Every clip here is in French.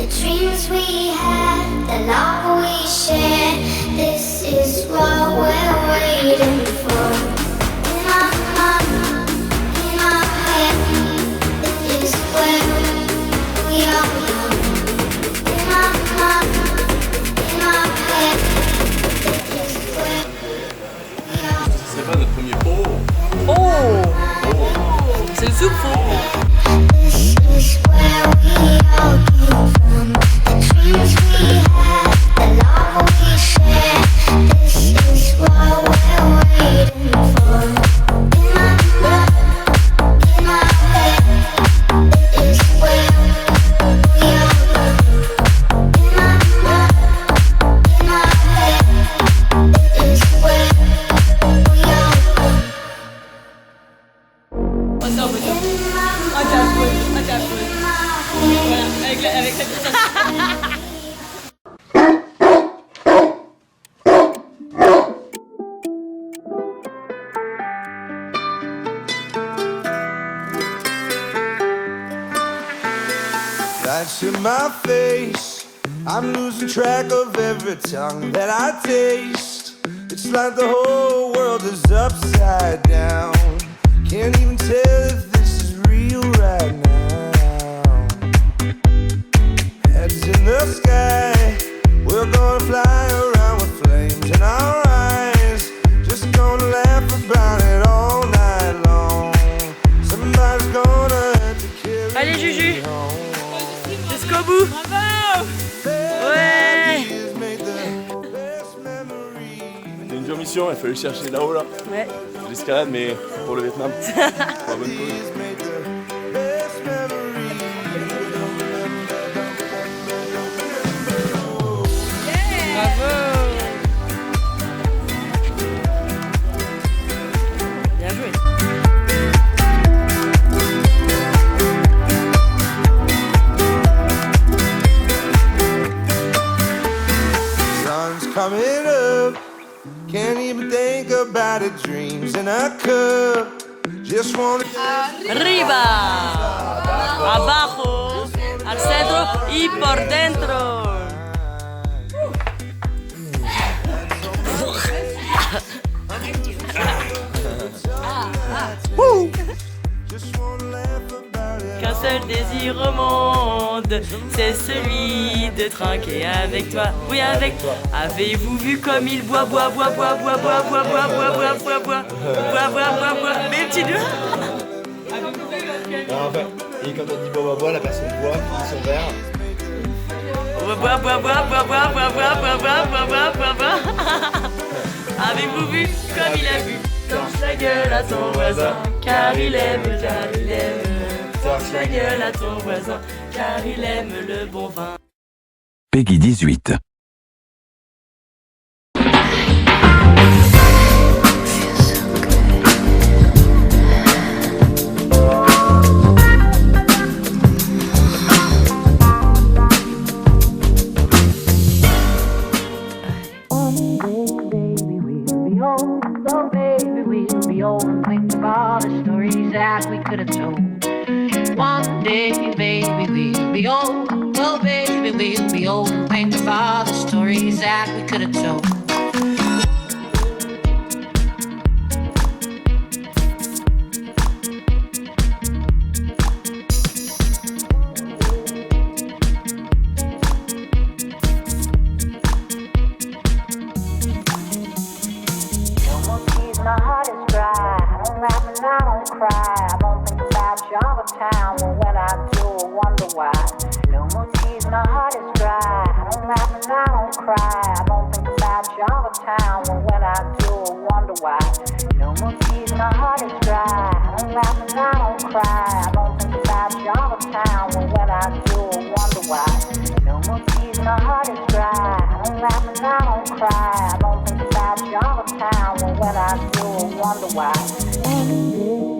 dreams we had, the love we shared, this is what we're waiting for. In my mind, in my head, this is where we are now. In my mind, in my head, this is where we are. C'est pas notre premier pot. Oh, c'est le soupe faux. This is where we all came from. The dreams we had, the love we shared. This is what we're waiting for. In my blood, in my head, this is where we all go. In my blood, in my head, this is where we all go. Attends, un tape. Voilà, avec la petite. Lights in my face, I'm losing track of every tongue that I taste. It's like the whole world is upside down. Can't even tell if this is real right now. Heads in the sky, we're gonna fly around with flames in our eyes. Just gonna laugh about it all night long. Somebody's gonna have to carry Allez, Juju. me home. Jusqu'au bout. Bravo. Ouais. C'était une dure mission, il fallait chercher là-haut là. Ouais. L'escalade, mais pour le Vietnam. Pour la bonne cause. Bravo. Bien joué. Sun's coming up, can't even think about it. Dreams in a cup, just wanna. Arriba. Abajo. Al centro y por dentro. Qu'un seul désir au monde, c'est celui de trinquer avec toi. Oui, avec toi. Avez-vous vu comme il boit. Mais petit doigt. En fait, et quand on dit bois, la personne boit, il prend son verre. Avez-vous vu comme il a bu? Torche la gueule à ton voisin, car il aime. Torche la gueule à ton voisin, car il aime le bon vin. Peggy 18. One day, baby, we'll be old. Oh, baby, we'll be old and think of all the stories that we could have told. No more tears, my heart is dry. I don't laugh and I don't cry. I don't think about you all the time. When I do, I wonder why. No more tears, my heart is dry. I don't laugh and I don't cry. I don't think about you all the time. When I do, I wonder why. No more tears, my heart is dry. I don't laugh and I don't cry. I don't think about you all the time. When I do, I wonder why. No more tears, my heart is dry. I don't laugh and I don't cry. I don't think about you all the time. When I do, I wonder why.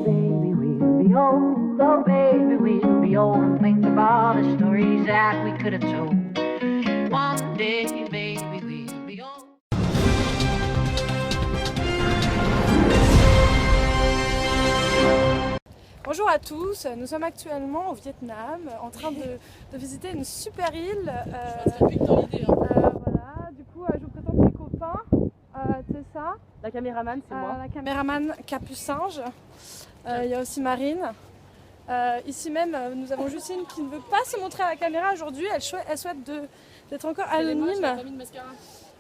Baby, we'll be old. Oh, baby, we'll be old and think of all the stories that we could have told. One day, baby, we'll be old. Bonjour à tous, nous sommes actuellement au Vietnam en train de visiter une super île. Voilà, du coup je vous présente mes copains, c'est ça. La caméraman, c'est moi. La caméraman Capucinge, il y a aussi Marine. Ici même, nous avons Justine qui ne veut pas se montrer à la caméra aujourd'hui, elle souhaite d'être encore anonyme.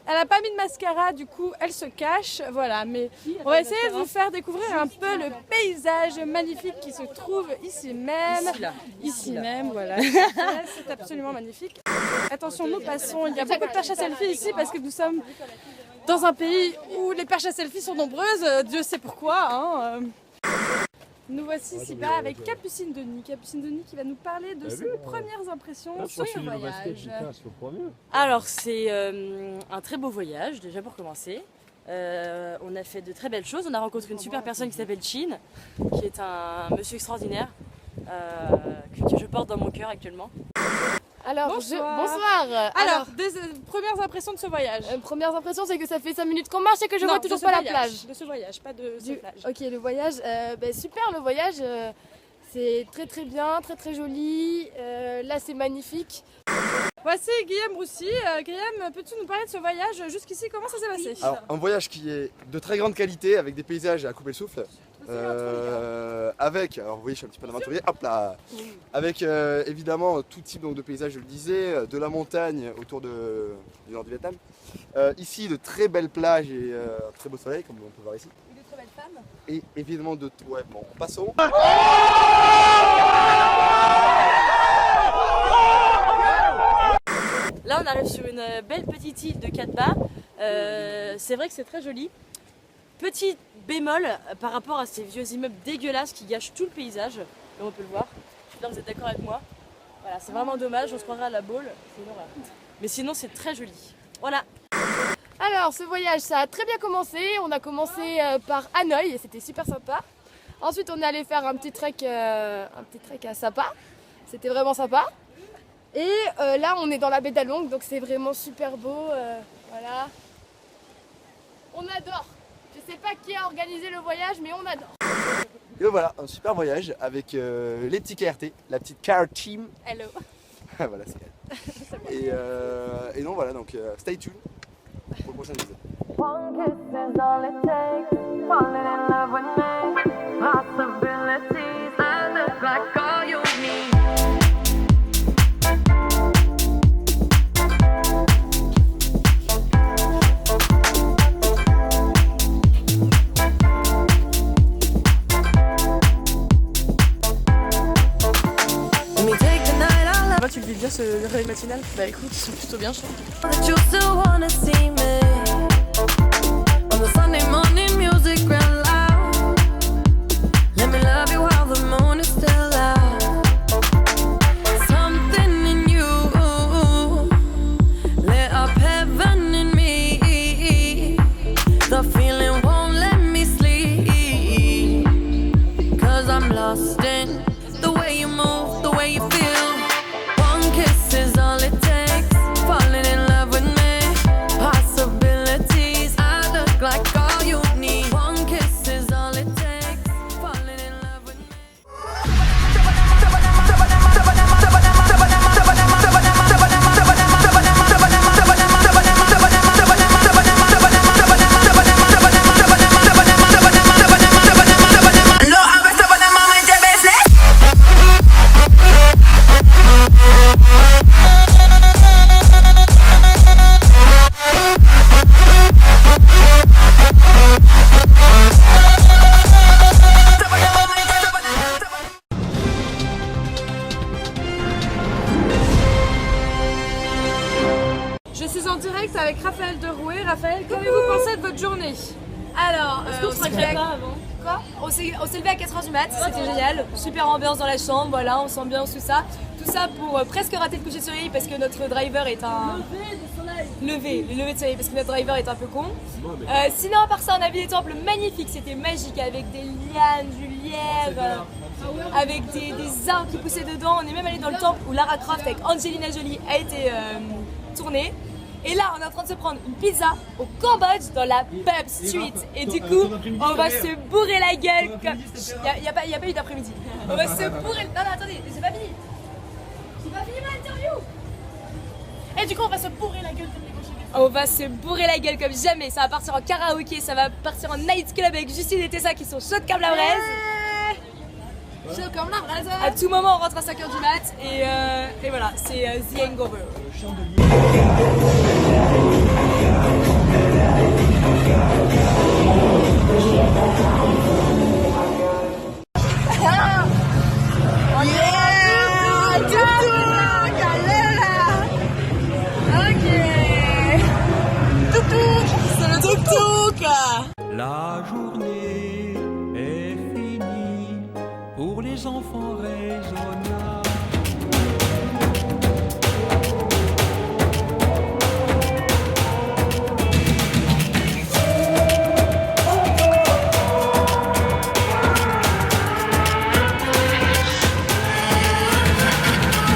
Elle n'a pas mis de mascara, du coup elle se cache, voilà, mais on va essayer de vous faire découvrir un peu le paysage magnifique qui se trouve ici même. Ici même, voilà. C'est absolument magnifique. Attention, nous passons, il y a beaucoup de perches à selfie ici parce que nous sommes dans un pays où les perches à selfie sont nombreuses, Dieu sait pourquoi. Hein. Nous voici ici-bas avec Capucine Denis. Capucine Denis qui va nous parler de ses premières impressions sur son voyage. Alors c'est un très beau voyage déjà pour commencer. On a fait de très belles choses. On a rencontré une super personne qui s'appelle Chin, qui est un monsieur extraordinaire que je porte dans mon cœur actuellement. Alors, bonsoir. Alors, des premières impressions de ce voyage. Premières impressions, c'est que ça fait 5 minutes qu'on marche et que je vois toujours pas la plage. De ce voyage, pas de ce plage. Ok, le voyage, super le voyage. C'est très bien, très joli. Là, c'est magnifique. Voici Guillaume Roussy. Guillaume, peux-tu nous parler de ce voyage jusqu'ici? Comment ça s'est passé? Alors, un voyage qui est de très grande qualité, avec des paysages à couper le souffle. Alors vous voyez, je suis un petit peu un aventurier, hop là. Avec évidemment tout type donc, de paysages, je le disais, de la montagne autour du nord du Vietnam. Ici, de très belles plages et un très beau soleil, comme on peut voir ici. Et de très belles femmes. Et évidemment de tout. Ouais, bon, passons. Là, on arrive sur une belle petite île de Cat-Ba. C'est vrai que c'est très joli. Petit bémol par rapport à ces vieux immeubles dégueulasses qui gâchent tout le paysage, comme on peut le voir. Là, vous êtes d'accord avec moi? Voilà, c'est vraiment dommage, on se croirait à la Baule, c'est une horreur. Mais sinon, c'est très joli. Voilà. Alors, ce voyage, ça a très bien commencé. On a commencé par Hanoï et c'était super sympa. Ensuite, on est allé faire un petit trek à Sapa. C'était vraiment sympa. Et là, on est dans la baie d'Along, donc c'est vraiment super beau. Voilà. On adore. Je sais pas qui a organisé le voyage, mais on adore. Et voilà, un super voyage avec les petits KRT, la petite Car Team. Hello. Voilà, c'est elle. Et donc voilà, donc stay tuned pour le prochain épisode. One kiss is all it takes. Falling in love with me. Possibilities. I look like all you need. Tu le vis bien ce réveil matinal? Bah écoute, ils sont plutôt bien, je trouve. That you still wanna see me. On the Sunday morning music real loud. Let me love you while the moon is still out. Something in you lit up heaven in me. The feeling won't let me sleep. 'Cause I'm lost in the way you move, the way you feel. Kiss is all it takes. Falling in love with me. Possibilities. I look like all you need. One kiss is all it takes. Falling in love with me. Je suis en direct avec Raphaël Derouet. Raphaël, qu'avez-vous pensé de votre journée? Alors, on s'est levé à 4h du mat, c'était génial, super ambiance dans la chambre, voilà, on s'ambiance tout ça pour presque rater le coucher de soleil parce que notre driver est un... Le lever de soleil parce que notre driver est un peu con. Sinon à part ça, on a vu des temples magnifiques, c'était magique avec des lianes, du lierre, avec des arbres qui poussaient dedans. On est même allé dans le temple où Lara Croft avec Angelina Jolie a été tournée. Et là, on est en train de se prendre une pizza au Cambodge dans la Pub Street. Et du coup, on va se bourrer la gueule comme... Il n'y a pas eu d'après-midi. On va se bourrer... Non, non, attendez, c'est pas fini. C'est pas fini ma interview. Et du coup, on va se bourrer la gueule comme les gauchers. On va se bourrer la gueule comme jamais. Ça va partir en karaoké, ça va partir en night club avec Justine et Tessa qui sont chaudes comme la braise. Chaud comme la braise. À tout moment, on rentre à 5h du mat et voilà, c'est The Hangover. La journée est finie pour les enfants raisonnables.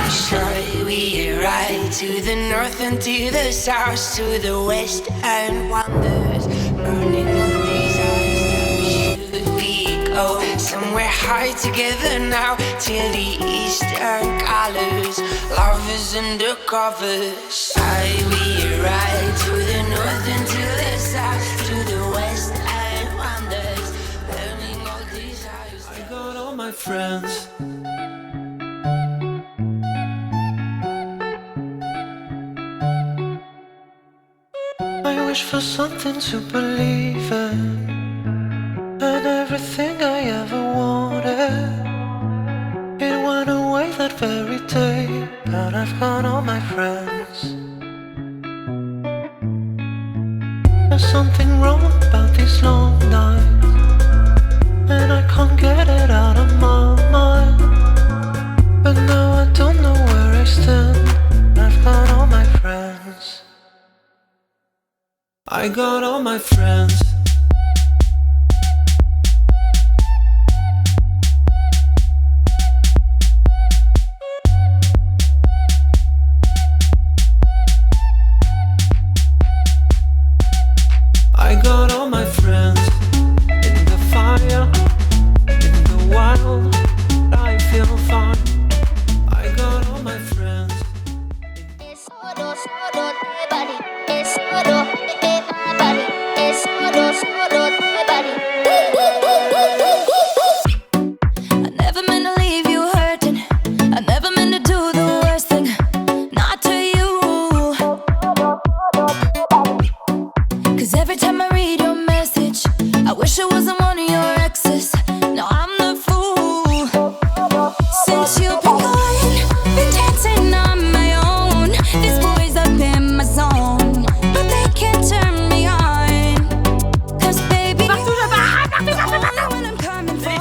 So we ride to the north and to the south, to the west and wonders, burning on these eyes. Should we go somewhere high together now, till the eastern colors, lovers undercover? Side we ride to the north and to the south, to the west and wonders, burning all these eyes. I got all my friends. I wish for something to believe in, and everything I ever wanted, it went away that very day. But I've got all my friends. There's something wrong about these long nights, and I can't get it out of my mind. But now I don't know where I stand. I've got all my friends. I got all my friends. I got all my friends in the fire, in the wild. I feel fine. I got all my friends. I never meant to leave you hurting. I never meant to do the worst thing, not to you. 'Cause every time I read your message, I wish I wasn't one of your exes. Now I'm the fool. Since you've been gone, been dancing on my own. These boys up in my zone, but they can't turn me on. 'Cause baby, you know when I'm coming for.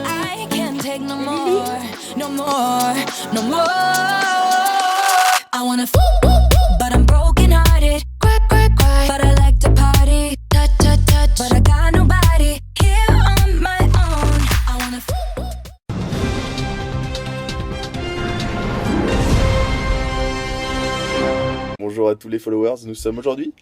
I can't take no more, no more, no more. I wanna but I'm broken hearted. But I like to party, touch, touch, touch. But I got nobody here on my own. I wanna Bonjour à tous les followers, nous sommes aujourd'hui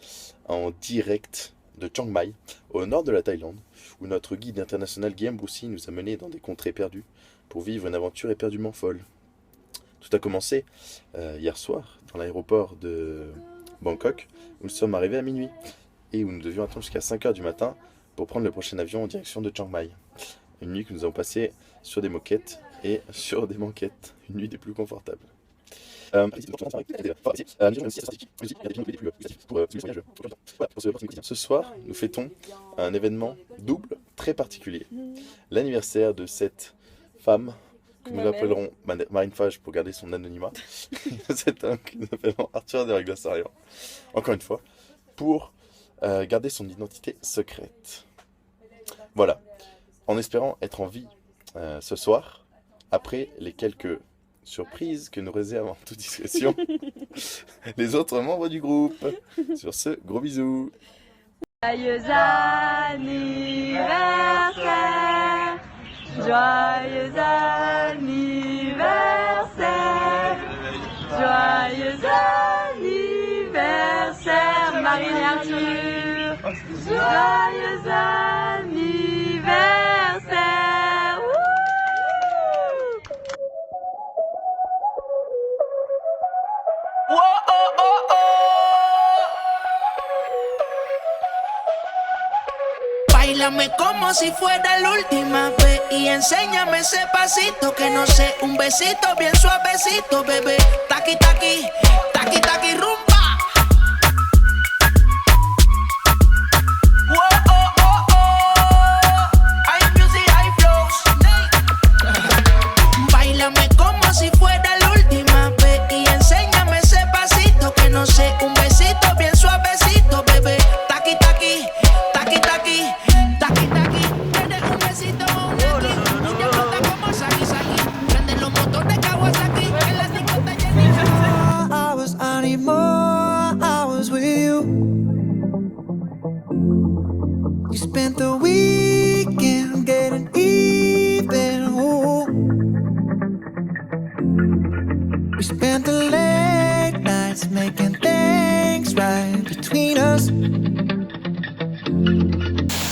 en direct de Chiang Mai, au nord de la Thaïlande, où notre guide international Guillaume Broussy nous a menés dans des contrées perdues pour vivre une aventure éperdument folle. Tout a commencé hier soir dans l'aéroport de Bangkok, où nous sommes arrivés à minuit et où nous devions attendre jusqu'à 5h du matin pour prendre le prochain avion en direction de Chiang Mai. Une nuit que nous avons passée sur des moquettes et sur des banquettes, une nuit des plus confortables. Ce soir, nous fêtons un événement double très particulier. L'anniversaire de cette femme que nous appellerons Marine Fage pour garder son anonymat. Cet homme que nous appellerons Arthur de Réglassarian. Encore une fois, pour garder son identité secrète. Voilà. En espérant être en vie ce soir, après les quelques surprises que nous réservent en toute discrétion les autres membres du groupe. Sur ce, gros bisous. Joyeux anniversaire, joyeux anniversaire, joyeux anniversaire. Joyeux anniversaire. Báilame como si fuera la última vez y enséñame ese pasito que no sé, un besito bien suavecito, bebé. Taqui taqui, taqui taqui rumba. Báilame como si fuera la última vez y enséñame ese pasito que no sé, un besito bien suavecito, bebé. Taqui taqui, taqui taqui, taqui taqui. Tienes un besito o un aquí, un día flota como Saki Saki. Prende los motores Kawasaki en las discotecas Jennifer. Hours, I need more hours with you. You spent the weekend getting even. Ooh. We spent the late nights making things right between us.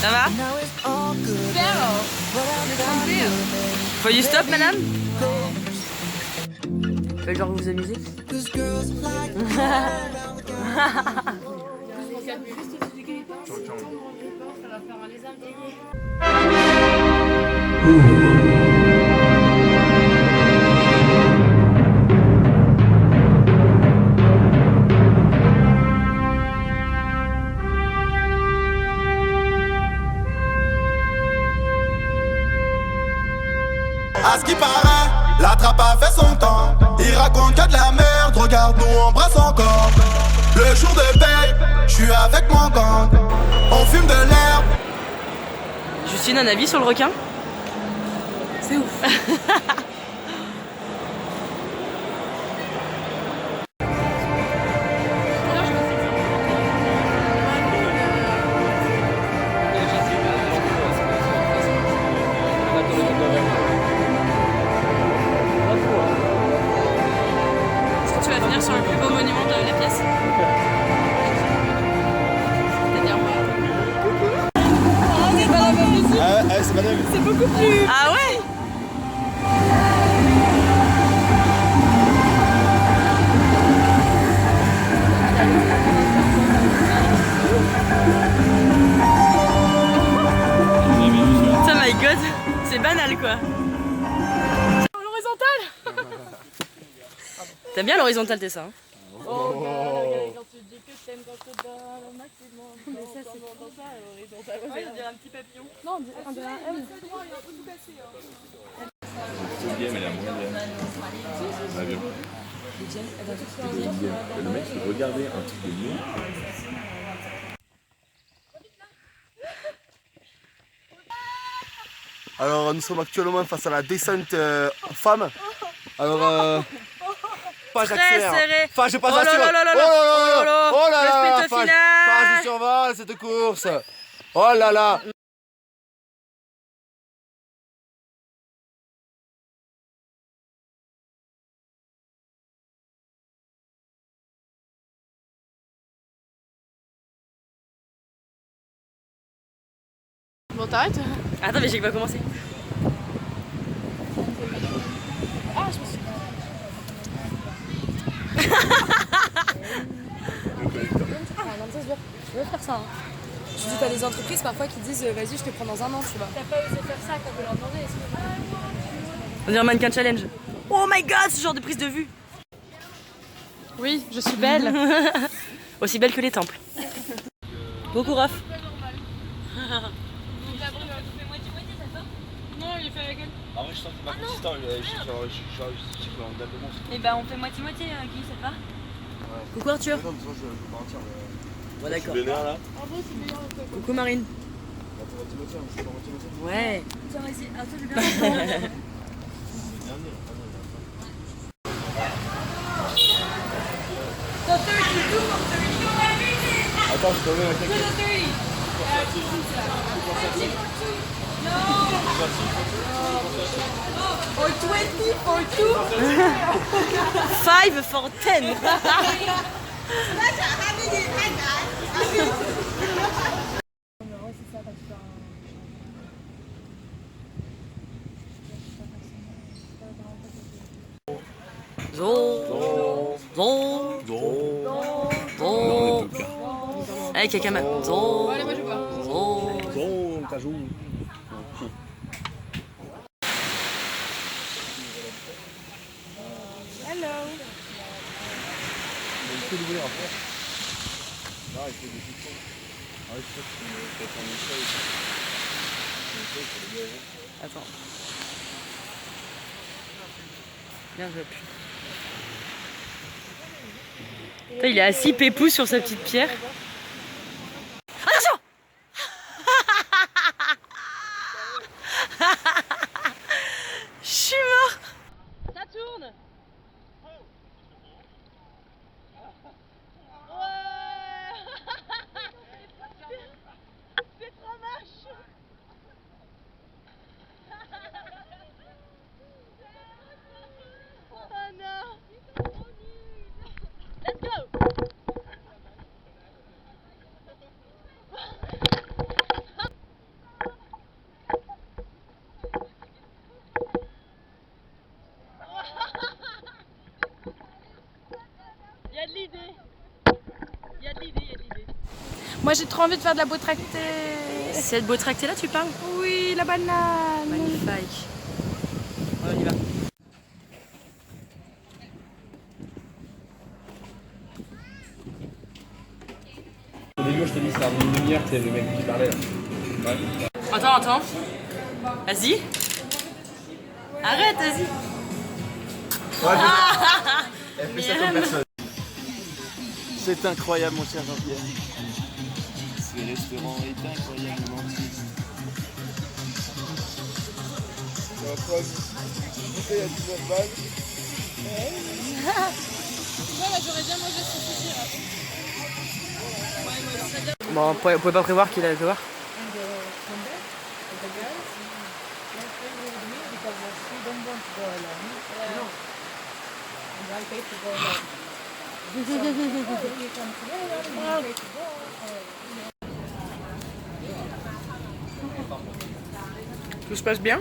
Ça va? Now it's all good. Faut du stop, madame? Faites genre vous vous amusez. Cause girls like À ce qui paraît, la trappe a fait son temps. Il raconte que de la merde, regarde nous embrasse encore. Le jour de paye, je suis avec mon gang. On fume de l'herbe. Justine, un avis sur le requin? C'est ouf. Est-ce que tu vas finir sur le plus beau monument de la pièce? C'est-à-dire quoi? C'est madame. C'est beaucoup plus. Ah ouais? Oh my god, c'est banal quoi. L'horizontale. T'aimes bien l'horizontale, t'es ça? Hein? Oh, quand tu dis que t'aimes quand tu donnes au maximum. Mais ça, c'est trop ça, l'horizontale. Ouais, on dirait un petit papillon. Non, on dirait un M. Deuxième, elle est moyenne. Avion. Le mec, il regardait un truc de nous. Alors nous sommes actuellement face à la descente femme. Alors Fage Très accélère. serré. Fage je passe Oh à là là là là là. Oh là Le là. sprint au Fage, final. Fage je survole cette course. Oh là là. Bon, t'arrêtes? Attends, mais j'ai pas commencé. Ah, je me suis. Je veux faire ça. Hein. Je dis, t'as des entreprises parfois qui disent vas-y, je te prends dans un an, tu vois. T'as pas osé faire ça quand tu leur demandé. On dirait Mannequin Challenge. Oh my god, ce genre de prise de vue. Oui, je suis belle. Aussi belle que les temples. Coucou Raph. Non, il fait la gueule. En vrai je sens que ma consistance, j'ai fait un date de monstre. Et bah, on fait moitié-moitié, Guy, ça te va? Coucou Arthur. Non, mais moi je veux pas mentir. Ouais, d'accord. Vénère là. Coucou Marine. Ouais. Tiens, vas-y, Arthur, je vais bien. Attends, je te remets la claque. Or 20 for 2. 5 for 10. Do. Allez, Kakama. Do. Allez, moi je bois. Do. t'as joué. Hello. Il faut l'ouvrir après. Non, il faut des boutons. Ah oui, c'est ça, tu peux faire une feuille. Attends. Bien, je veux plus. Putain, il est assis pépou sur sa petite pierre. Attention! Je suis mort! Ça tourne! C'est trop moche! Oh non! Let's go! Il y a de l'idée! Il y a de l'idée, il y a de l'idée. Moi j'ai trop envie de faire de la boîte tractée. Cette beau tractée là, tu parles? Oui, la banane. Magnifique. On y va. Au début, je te dis, c'est une lumière, c'est le mec qui parlait là. Ouais. Attends. Vas-y. Arrête, vas-y. Elle fait ça comme personne. C'est incroyable, mon cher Jean-Pierre. Ce restaurant est incroyablement triste. Ça va pas goûter à 19 balles. J'aurais bien mangé ce sushi là. Bon, vous pouvez pas prévoir qu'il allait pleuvoir? Tout se passe bien?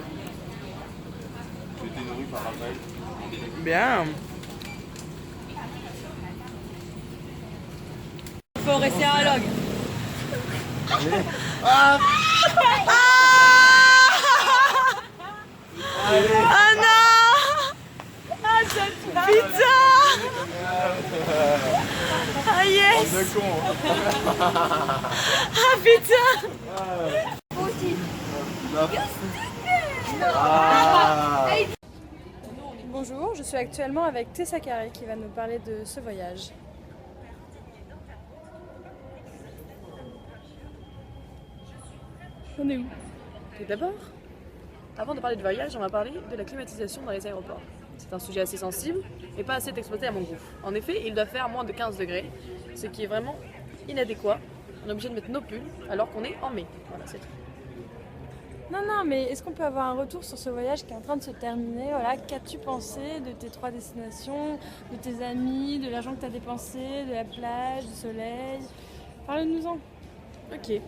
J'ai été nourri par Raphaël. Bien. Faut rester un log. Ah non! Ah putain! Ah yes! Ah putain! Bonjour, je suis actuellement avec Tessa Carré qui va nous parler de ce voyage. On est où? Tout d'abord, avant de parler de voyage, on va parler de la climatisation dans les aéroports. C'est un sujet assez sensible et pas assez exploité à mon goût. En effet, il doit faire moins de 15 degrés, ce qui est vraiment inadéquat. On est obligé de mettre nos pulls alors qu'on est en mai. Voilà, c'est tout. Non, mais est-ce qu'on peut avoir un retour sur ce voyage qui est en train de se terminer? Voilà, qu'as-tu pensé de tes 3 destinations, de tes amis, de l'argent que tu as dépensé, de la plage, du soleil? Parle-nous-en. Ok.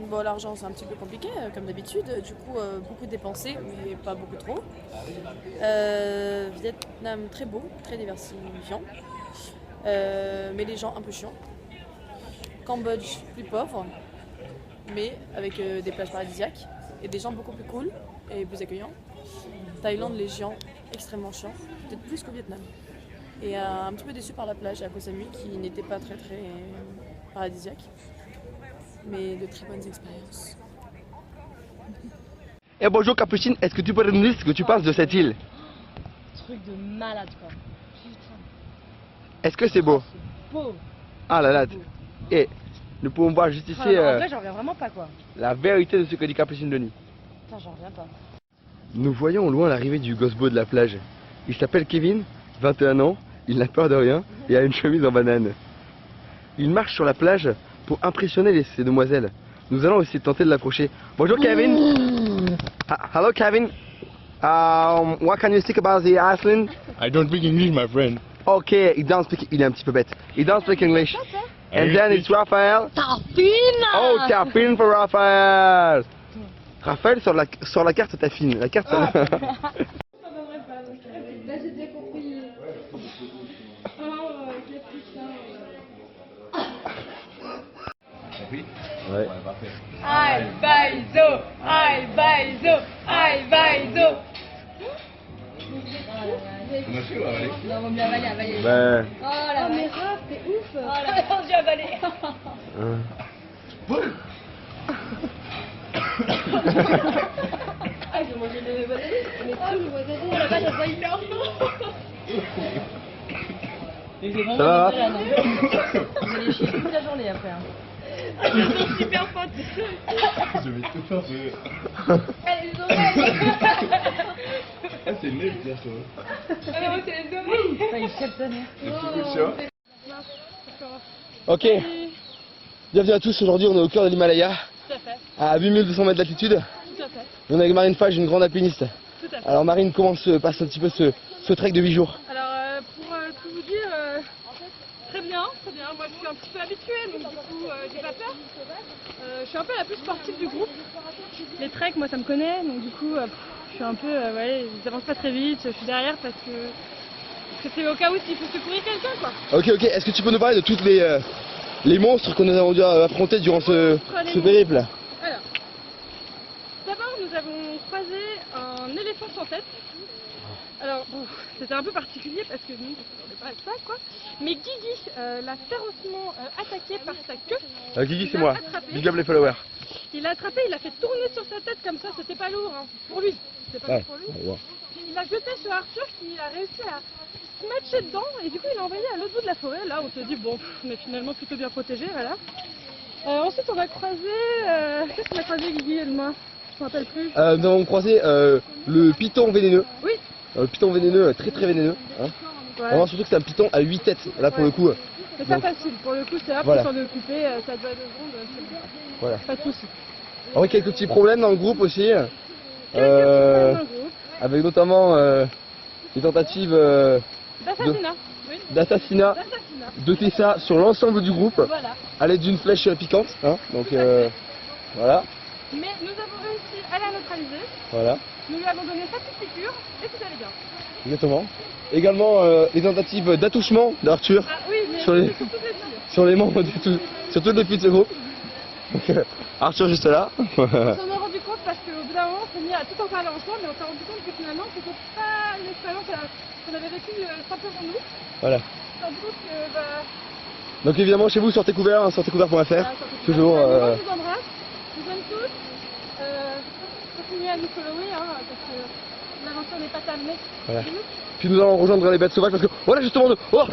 Bon, l'argent c'est un petit peu compliqué, comme d'habitude. Du coup, beaucoup dépensé, mais pas beaucoup trop. Vietnam très beau, très diversifiant. Mais les gens un peu chiants. Cambodge plus pauvre, mais avec des plages paradisiaques et des gens beaucoup plus cool et plus accueillants. Thaïlande, les gens extrêmement chiants, peut-être plus qu'au Vietnam. Et un petit peu déçu par la plage à Koh Samui qui n'était pas très paradisiaque, mais de très bonnes expériences. Eh bonjour Capucine, est-ce que tu pourrais nous dire ce que tu penses de cette île? Truc de malade quoi. Putain. Est-ce que c'est beau? Beau. Ah là là. Et nous pouvons voir juste ici En vrai, j'en reviens vraiment pas quoi. la vérité de ce que dit Capucine Denis. Putain, j'en reviens pas. Nous voyons au loin l'arrivée du gosbo de la plage. Il s'appelle Kevin, 21 ans, il n'a peur de rien et a une chemise en banane. Il marche sur la plage pour impressionner ces demoiselles. Nous allons essayer de tenter de l'approcher. Bonjour Kevin. Hello Kevin. What can you speak about the Iceland? I don't speak English, my friend. Okay, he doesn't speak. Il est un petit peu bête. He doesn't speak English. And then it's Raphael. Tarpine! Oh, Tarpine for Raphael. Raphaël sur la carte Tarpine. La carte. Là j'ai bien compris. compris? Ouais. Ouais, parfait. Aïe, baizo, aïe, baizo, aïe, baizo. On a fait ou avaler? Non, on va bien avaler, avaler. Ben. Oh la mais Raph, t'es ouf. Oh la vache, j'ai avalé. Ah, j'ai mangé des wasabi. Mais oh, le wasabi. Oh la vache, elle va hyper Ça va? Vous allez chier toute la journée après. Hein. Elles sont super potes. Je vais tout faire ce... Elles ont Ah, c'est nul, bien sûr. Ah non, c'est les oreilles. Enfin, il chèpe ta mère. Le petit coup de chat. Ok. Bienvenue à tous, aujourd'hui on est au cœur de l'Himalaya, Tout à fait. à 8200 mètres d'altitude. Tout à fait. On est avec Marine Fage, une grande alpiniste. Tout à fait. Alors Marine, comment se passe un petit peu ce trek de 8 jours? Alors, pour tout vous dire, très bien, très bien. Moi, je suis un petit peu habituée, donc du coup, j'ai pas peur. Je suis un peu la plus sportive du groupe. Les treks, moi, ça me connaît, donc du coup, je suis un peu, ouais, j'avance pas très vite. Je suis derrière parce que c'est au cas où s'il faut secourir quelqu'un, quoi. Ok, ok. Est-ce que tu peux nous parler de toutes les monstres que nous avons dû affronter durant ce périple? Alors, d'abord, nous avons croisé un éléphant sans tête. Alors, bon, c'était un peu particulier parce que nous, on ne s'attendait pas à ça, quoi. Mais Guigui l'a férocement attaqué par sa queue. Guigui, Il c'est l'a moi. attrapé. Big up les followers. Il l'a attrapé, il l'a fait tourner sur sa tête comme ça, c'était pas lourd, hein. Pour lui. C'était pas Ouais. lourd pour lui. Ouais. Puis il l'a jeté sur Arthur qui a réussi à se matcher dedans et du coup il l'a envoyé à l'autre bout de la forêt. Là on se dit bon, on est finalement plutôt bien protégé, voilà. Ensuite on a croisé, qu'est-ce qu'on a croisé Guigui et moi? Je me rappelle plus. Nous avons croisé le python vénéneux. Oui. Le python vénéneux, très très vénéneux. Hein. Ouais. Vraiment, surtout que c'est un python à 8 têtes, là pour Ouais. le coup. C'est pas donc, facile, pour le coup c'est là voilà. pour s'en occuper, ça doit 2 secondes, c'est bon. Voilà. Pas de soucis. Alors, quelques petits problèmes dans le groupe aussi. Quelques petits problèmes dans le groupe. Avec notamment des tentatives D'assassinat. Oui. d'assassinat D'assassinat. de Tessa sur l'ensemble du groupe Voilà. à l'aide d'une flèche piquante. Hein. Donc voilà. Mais nous avons réussi à la neutraliser. Voilà. Nous lui avons donné sa petite piqûre et tout allait bien. Exactement. Également les tentatives d'attouchement d'Arthur Ah oui, mais sur les, c'est sur toutes les filles. sur les membres sur toutes les filles de ce groupe. Donc, Arthur juste là. On s'en est rendu compte parce qu'au bout d'un moment on s'est mis à tout en parler ensemble, mais on s'est rendu compte que finalement c'était pas une expérience qu'on avait vécue simplement nous. Voilà. On s'est rendu compte que Donc évidemment chez vous sortez couvert, hein, sortezcouvert.fr. Toujours. Moi, je vous embrasse, je vous aime tous. Continuez à nous follower parce que l'aventure n'est pas terminée. Voilà. Puis nous allons rejoindre les bêtes sauvages parce que voilà justement de... Oh,